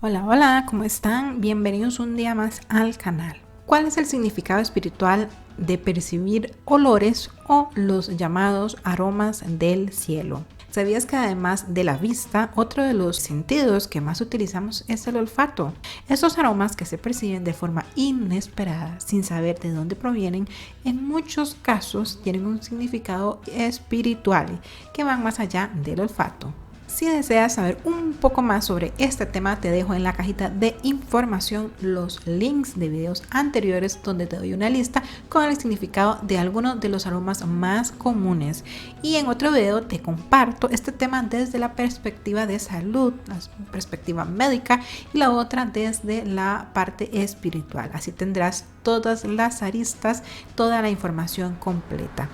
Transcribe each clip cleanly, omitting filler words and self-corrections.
Hola, hola, ¿cómo están? Bienvenidos un día más al canal. ¿Cuál es el significado espiritual de percibir olores o los llamados aromas del cielo? ¿Sabías que además de la vista, otro de los sentidos que más utilizamos es el olfato? Estos aromas que se perciben de forma inesperada, sin saber de dónde provienen, en muchos casos tienen un significado espiritual que van más allá del olfato. Si deseas saber un poco más sobre este tema, te dejo en la cajita de información los links de videos anteriores donde te doy una lista con el significado de algunos de los aromas más comunes. Y en otro video te comparto este tema desde la perspectiva de salud, la perspectiva médica, y la otra desde la parte espiritual. Así tendrás todas las aristas, toda la información completa.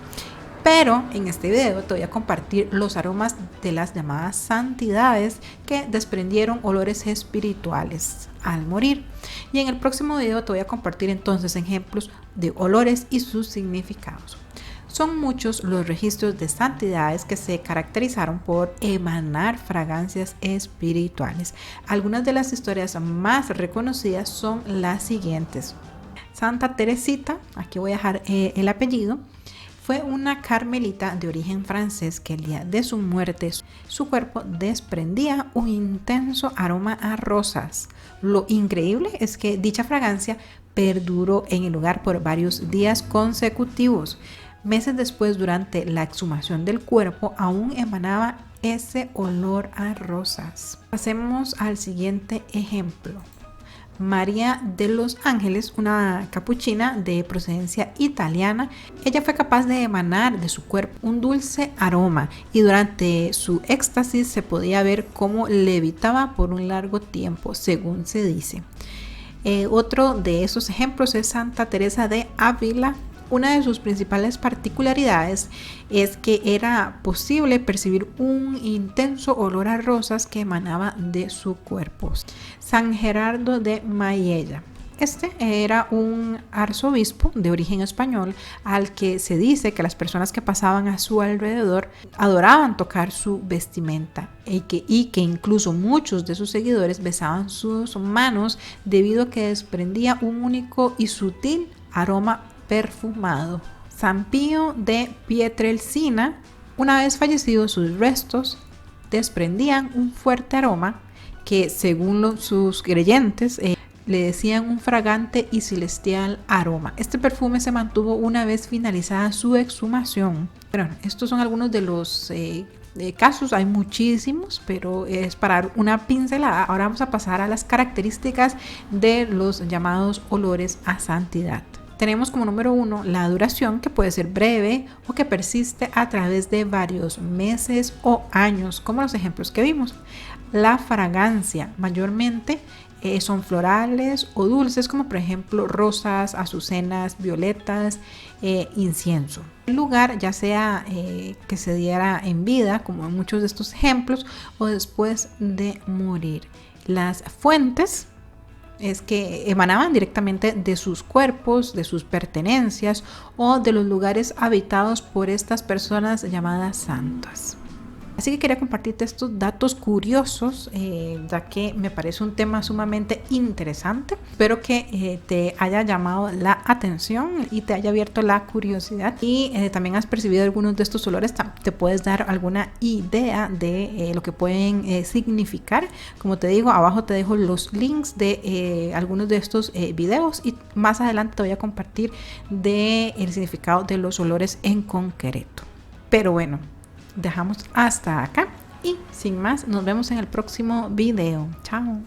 Pero en este video te voy a compartir los aromas de las llamadas santidades que desprendieron olores espirituales al morir. Y en el próximo video te voy a compartir entonces ejemplos de olores y sus significados. Son muchos los registros de santidades que se caracterizaron por emanar fragancias espirituales. Algunas de las historias más reconocidas son las siguientes. Santa Teresita, aquí voy a dejar el apellido, fue una carmelita de origen francés que el día de su muerte su cuerpo desprendía un intenso aroma a rosas. Lo increíble es que dicha fragancia perduró en el lugar por varios días consecutivos. Meses después, durante la exhumación del cuerpo, aún emanaba ese olor a rosas. Pasemos al siguiente ejemplo. María de los Ángeles, una capuchina de procedencia italiana, ella fue capaz de emanar de su cuerpo un dulce aroma y durante su éxtasis se podía ver cómo levitaba por un largo tiempo, según se dice. Otro de esos ejemplos es Santa Teresa de Ávila. Una de sus principales particularidades es que era posible percibir un intenso olor a rosas que emanaba de su cuerpo. San Gerardo de Maiella. Este era un arzobispo de origen español al que se dice que las personas que pasaban a su alrededor adoraban tocar su vestimenta y que incluso muchos de sus seguidores besaban sus manos debido a que desprendía un único y sutil aroma perfumado. San Pío de Pietrelcina, una vez fallecidos sus restos, desprendían un fuerte aroma que según sus creyentes le decían un fragante y celestial aroma. Este perfume se mantuvo una vez finalizada su exhumación. Pero estos son algunos de los casos, hay muchísimos, pero es para dar una pincelada. Ahora vamos a pasar a las características de los llamados olores a santidad. Tenemos como número 1 la duración, que puede ser breve o que persiste a través de varios meses o años, como los ejemplos que vimos. La fragancia, mayormente son florales o dulces, como por ejemplo rosas, azucenas, violetas, incienso. El lugar, ya sea que se diera en vida, como en muchos de estos ejemplos, o después de morir. Las fuentes es que emanaban directamente de sus cuerpos, de sus pertenencias o de los lugares habitados por estas personas llamadas santas. Así que quería compartirte estos datos curiosos, ya que me parece un tema sumamente interesante. Espero que te haya llamado la atención y te haya abierto la curiosidad. Y también has percibido algunos de estos olores, te puedes dar alguna idea de lo que pueden significar. Como te digo, abajo te dejo los links de algunos de estos videos y más adelante te voy a compartir el significado de los olores en concreto. Pero bueno, dejamos hasta acá y sin más, nos vemos en el próximo video. Chao.